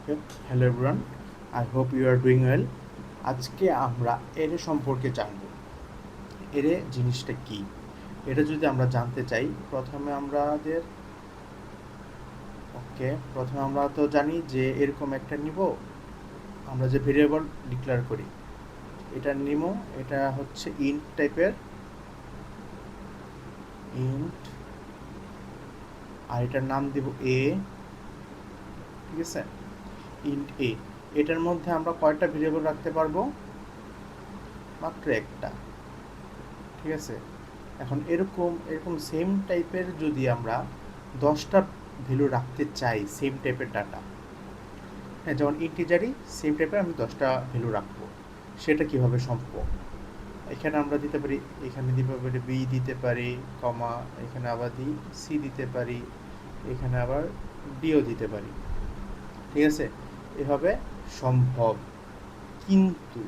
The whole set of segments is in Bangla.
Hello everyone, I hope you are doing well. আজকে আমরা এরে সম্পর্কে জানব। এরে জিনিসটা কি, এটা যদি আমরা জানতে চাই প্রথমে আমরা তো জানি যে এরকম একটা নিব, আমরা যে ভেরিয়েবল ডিক্লেয়ার করি এটা নিব। এটা হচ্ছে ইন্ট টাইপের, ইন্ট, আর এটার নাম দিব এ। ঠিক আছে, ইন্ট এ। এটার মধ্যে আমরা কয়টা ভেরিয়েবল রাখতে পারবো? মাত্র একটা। ঠিক আছে, এখন এরকম এরকম সেম টাইপের যদি আমরা 10টা ভ্যালু রাখতে চাই, সেম টাইপের ডাটা, হ্যাঁ, যেমন ইন্টিজারই সেম টাইপের আমি 10টা ভ্যালু রাখবো, সেটা কিভাবে সম্ভব? এখানে আমরা দিতে পারি, এখানে দিতে পারি বি দিতে পারি, কমা, এখানে আবার দিই সি দিতে পারি, এখানে আবার ডিও দিতে পারি। ঠিক আছে, এভাবে সম্ভব, কিন্তু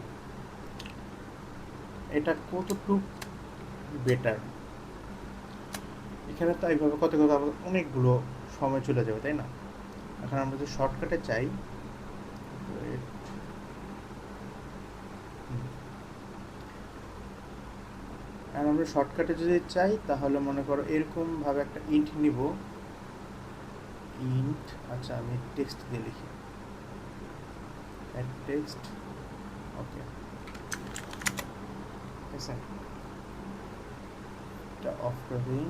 এটা কতটুকু বেটার? এখানে তো এইভাবে কত কত অনেকগুলো সময় চলে যাবে, তাই না? এখন আমরা যদি শর্টকাটে চাই, আর আমরা শর্টকাটে যদি চাই তাহলে মনে করো এরকমভাবে একটা ইন্ট নিব, ইন্ট, আচ্ছা আমি টেক্সট দিয়ে লিখি, টেক্সট, ওকে, ঠিক আছে, এটা অফ করে দিই।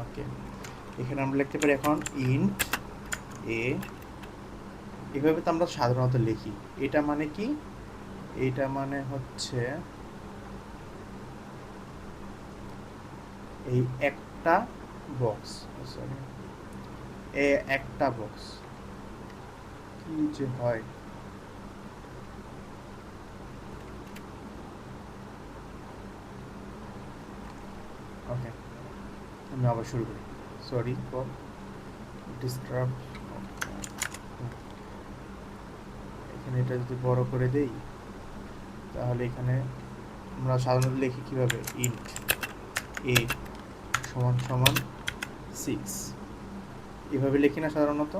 ওকে, এখানে আমরা লিখতে পারি এখন ইন্ট এ। এভাবে তো আমরা সাধারণত লিখি। এটা মানে কি? এটা মানে হচ্ছে এই একটা বক্স, সরি, একটা বক্স, কি যে হয়। ওকে, আমি আবার শুরু করি, সরি ফর ডিস্টার্ব। এখানে এটা যদি বড় করে দেই তাহলে এখানে আমরা সাধারণত লিখি কীভাবে, ইন্ট এ সমান সমান 6, এভাবে লিখি না সাধারণত।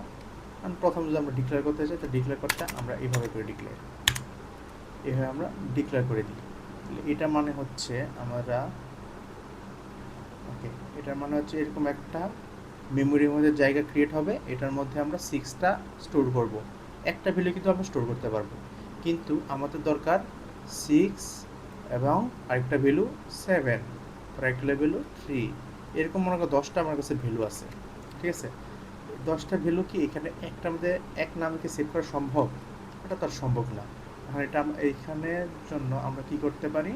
কারণ প্রথম যদি আমরা ডিক্লেয়ার করতে চাই তো ডিক্লেয়ার করতে আমরা এইভাবে করে এভাবে আমরা ডিক্লেয়ার করে দিই। এটা মানে হচ্ছে আমরা, ওকে, এটার মানে হচ্ছে এরকম একটা মেমোরির মধ্যে জায়গা ক্রিয়েট হবে, এটার মধ্যে আমরা 6টা স্টোর করব। একটা ভ্যালু কিন্তু আমরা স্টোর করতে পারবো, কিন্তু আমাদের দরকার 6 এবং আরেকটা ভ্যালু 7, আরেকটা ভ্যালু 3, এরকম মনে করো 10টা আমার কাছে ভ্যালু আছে। ঠিক আছে, 10টা ভ্যালু কি এখানে একটা মধ্যে এক নামে কি সেভ করা সম্ভব? এটা তো আর সম্ভব না। এখন এটা এইখানের জন্য আমরা কি করতে পারি,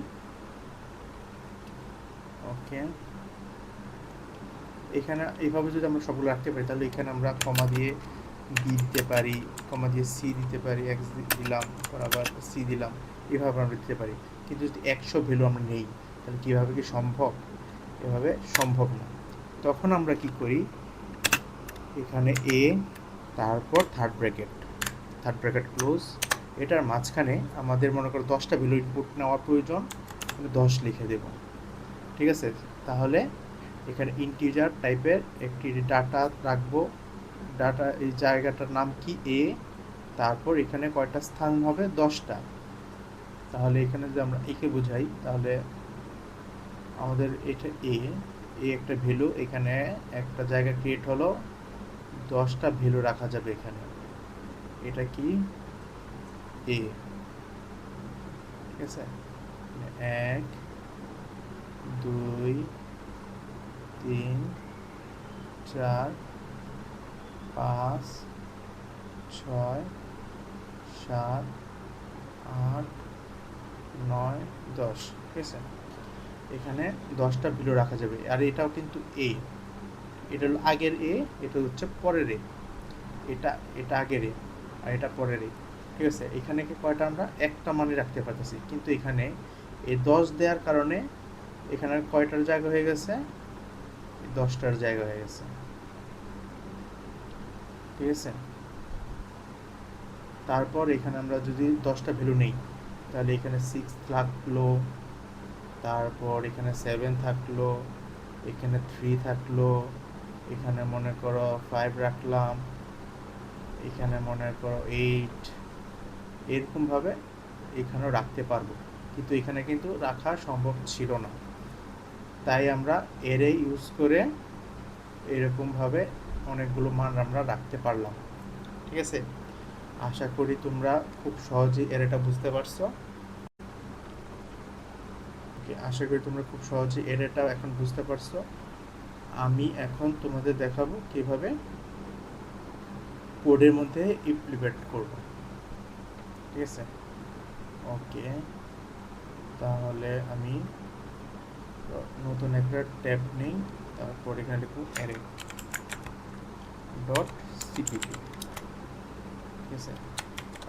ওকে, এখানে এইভাবে যদি আমরা সবগুলো রাখতে পারি তাহলে এখানে আমরা কমা দিয়ে বি দিতে পারি, কমা দিয়ে সি দিতে পারি, এক্স দিলাম, আবার সি দিলাম, এভাবে আমরা দিতে পারি। কিন্তু যদি 100 ভ্যালু আমরা নেই তাহলে কীভাবে কি সম্ভব? এভাবে সম্ভব না। তখন আমরা কি করি, এখানে এ, তারপর থার্ড ব্র্যাকেট ক্লোজ, এটার মাঝখানে আমাদের মনে করো 10টা ভ্যালু ইনপুট নেওয়ার প্রয়োজন, 10 লিখে দেব। ঠিক আছে, তাহলে এখানে ইন্টিজার টাইপের একটি ডাটা রাখবো। ডাটা, এই জায়গাটার নাম কি, এ, তারপর এখানে কয়টা স্থান হবে, 10টা। তাহলে এখানে যদি আমরা একে বোঝাই তাহলে আমাদের এটা এ, একটা ভ্যালু, এখানে একটা জায়গা ক্রিয়েট হলো, 10টা ভ্যালু রাখা যাবে এখানে। এটা কি, এ। ঠিক আছে, 1 2 3 4 5 6 7 8 9 10। ঠিক আছে, এখানে 10টা ভ্যালু রাখা যাবে। আর এটাও কিন্তু এ, এটা হলো আগের এ, এটা হচ্ছে পরের এ, এটা এটা আগের এ আর এটা পরের এ। ঠিক আছে, এখানে কি কয়টা আমরা একটা মানে রাখতে পারতেছি, কিন্তু এখানে এই 10 দেওয়ার কারণে এখানে কয়টার জায়গা হয়ে গেছে, 10টার জায়গা হয়ে গেছে। ঠিক আছে, তারপর এখানে আমরা যদি 10টা ভ্যালু নেই তাহলে এখানে 6 থাকলো, তারপর এখানে 7 থাকলো, এখানে 3 থাকলো, এখানে মনে করো 5 রাখলাম, এখানে মনে করো 8, এরকমভাবে এখানেও রাখতে পারবো, কিন্তু এখানে কিন্তু রাখা সম্ভব ছিল না। তাই আমরা অ্যারে ইউজ করে এরকমভাবে অনেকগুলো মান আমরা রাখতে পারলাম। ঠিক আছে, আশা করি তোমরা খুব সহজেই অ্যারেটা বুঝতে পারছো। আশা করি তোমরা খুব সহজেই অ্যারেটা এখন বুঝতে পারছো। আমি এখন তোমাদের দেখাবো কিভাবে কোডের মধ্যে ইমপ্লিমেন্ট করব। ঠিক আছে, ওকে, তাহলে আমি নতুন একটা ট্যাব নেই, তারপর এখানে লিখব অ্যারে ডট সিপিপি। ঠিক আছে,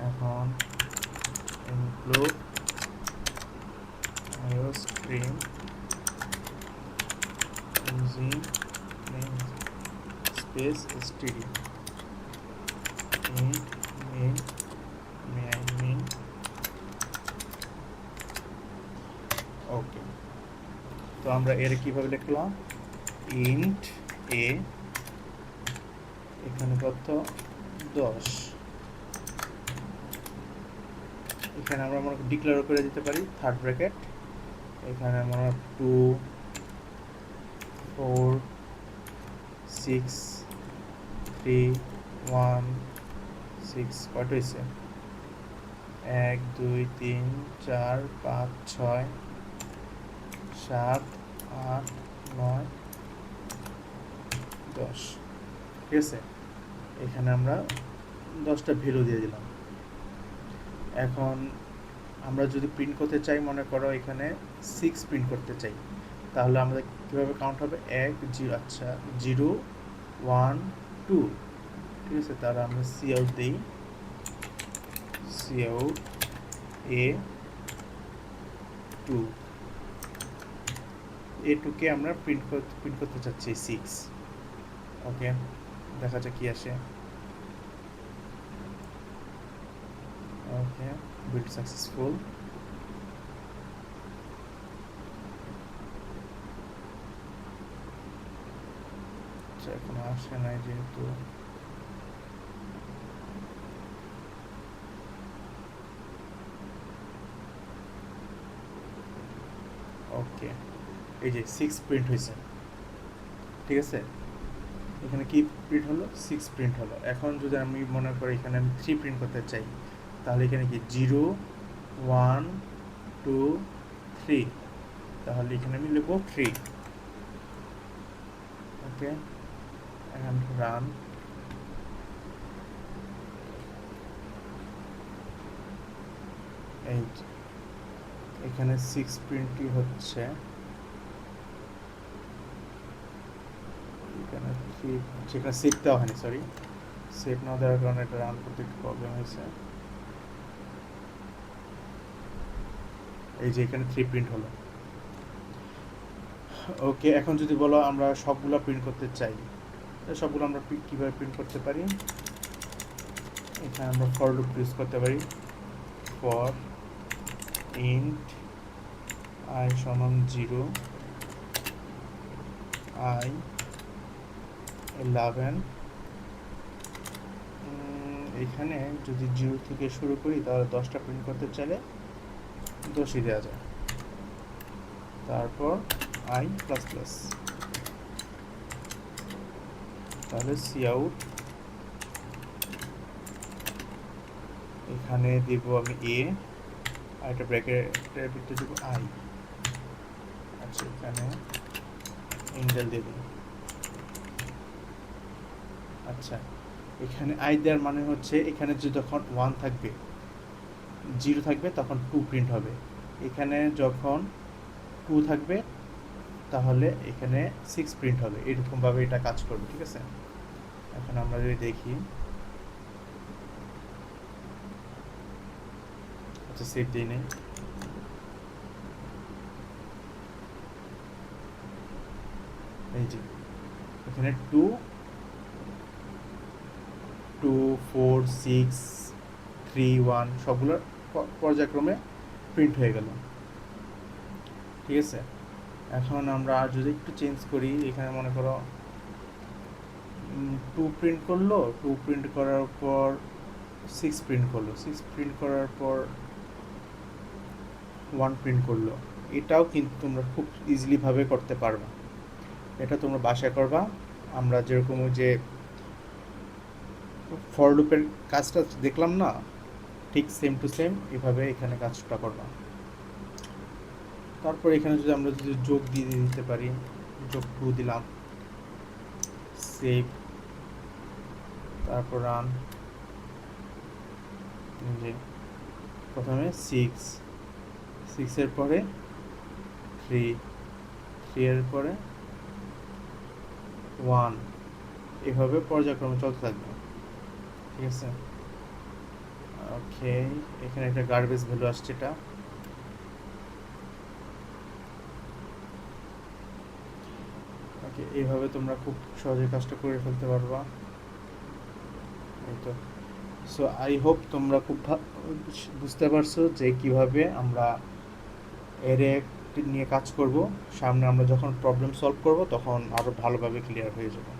এখন include iostream using main space std in main ওকে। তো আমরা এর কিভাবে লিখলাম, ইন্ট এ, এখানে কত 10, এখানে আমরা মনে ডিক্লেয়ার করে দিতে পারি থার্ড ব্র্যাকেট, এখানে আমরা 2 4 6 3 1 6 কত হয়েছে 1 2 3 4 5 6 7 8 9 10। ঠিক আছে, এখানে আমরা 10টা ভ্যালু দিয়ে দিলাম। এখন আমরা যদি প্রিন্ট করতে চাই, মনে করো এখানে 6 প্রিন্ট করতে চাই, তাহলে আমাদের কীভাবে কাউন্ট হবে 1 0, আচ্ছা 0 1 2। ঠিক আছে, তাহলে আমরা সিআউট দিই, সিআউট এ 2, এ2কে আমরা প্রিন্ট করতে চাচ্ছি 6। ওকে, দেখা যাক কি আসে। ওকে, বিল্ড সাকসেসফুল। আচ্ছা, এখন আসে নাই যেহেতু, ওকে, এই যে 6 প্রিন্ট হয়েছে। ঠিক আছে, এখানে কি প্রিন্ট হলো 6 প্রিন্ট হলো। এখন যদি আমি মনে করি এখানে আমি 3 প্রিন্ট করতে চাই, তাহলে এখানে কি 0 1 2 3, তাহলে এখানে আমি লিখব 3। ওকে, এখন রান। এই এখানে 6 প্রিন্টই হচ্ছে, এখানে 3, সেখানে সেভ দেওয়া হয়নি, সরি, সেভ না দেওয়ার কারণে এটা রান করতে একটু প্রবলেম হয়েছে। এই যে এখানে 3 প্রিন্ট হলো। ওকে, এখন যদি বলো আমরা সবগুলো প্রিন্ট করতে চাই, সবগুলো আমরা কীভাবে প্রিন্ট করতে পারি, এখানে আমরা ফর লুপ ইউজ করতে পারি, ফর ইন্ট i সমান 0 i 11। এখানে যদি 0 থেকে শুরু করি তাহলে 10টা প্রিন্ট করতে চাইলে 10ই দেওয়া যায়, তারপর i প্লাস প্লাস, তাহলে সিআউট, এখানে দিব আমি এ, আর একটা ব্র্যাকেটের ভিতরে দিব আই। আচ্ছা, এখানে ইন্ডেল দিয়ে দিই। আচ্ছা, এখানে আই দেওয়ার মানে হচ্ছে এখানে যদি যখন 1 থাকবে 0 থাকবে তখন 2 প্রিন্ট হবে, এখানে যখন 2 থাকবে তাহলে এখানে 6 প্রিন্ট হবে, এরকমভাবে এটা কাজ করবে। ঠিক আছে, এখন আমরা যদি দেখি, আচ্ছা সেভ দিই নেই, এই যে এখানে 2 2 4 6 3 1 সবগুলো পর্যায়ক্রমে প্রিন্ট হয়ে গেল। ঠিক আছে, এখন আমরা যদি একটু চেঞ্জ করি, এখানে মনে করো টু প্রিন্ট করলো, টু প্রিন্ট করার পর সিক্স প্রিন্ট করলো, সিক্স প্রিন্ট করার পর ওয়ান প্রিন্ট করলো। এটাও কিন্তু তোমরা খুব ইজিলিভাবে করতে পারবে। এটা তোমরা বাসায় করবা। আমরা যেরকম ওই যে ফর লুপের কাজটা দেখলাম না, ঠিক সেম টু সেম এভাবে এখানে কাজটা করবা। তারপর এখানে যদি আমরা যদি যোগ দিয়ে দিতে পারি, যোগ টু দিলাম, সেভ, তারপর রান। যে প্রথমে সিক্স, সিক্সের পরে থ্রি, থ্রি এর পরে ওয়ান, এভাবে পর্যায়ক্রমে চলতে থাকবে। ঠিক আছে, ওকে। এখানে একটা গার্বেজ ভ্যালু আসছে, এটা ওকে। এইভাবে তোমরা খুব সহজে কাজটা করে ফেলতে পারবা। এই তো। সো আই হোপ তোমরা খুব বুঝতে পারছো যে কিভাবে আমরা এরে নিয়ে কাজ করব। সামনে আমরা যখন প্রবলেম সলভ করব তখন আরও ভালোভাবে ক্লিয়ার হয়ে যাবে।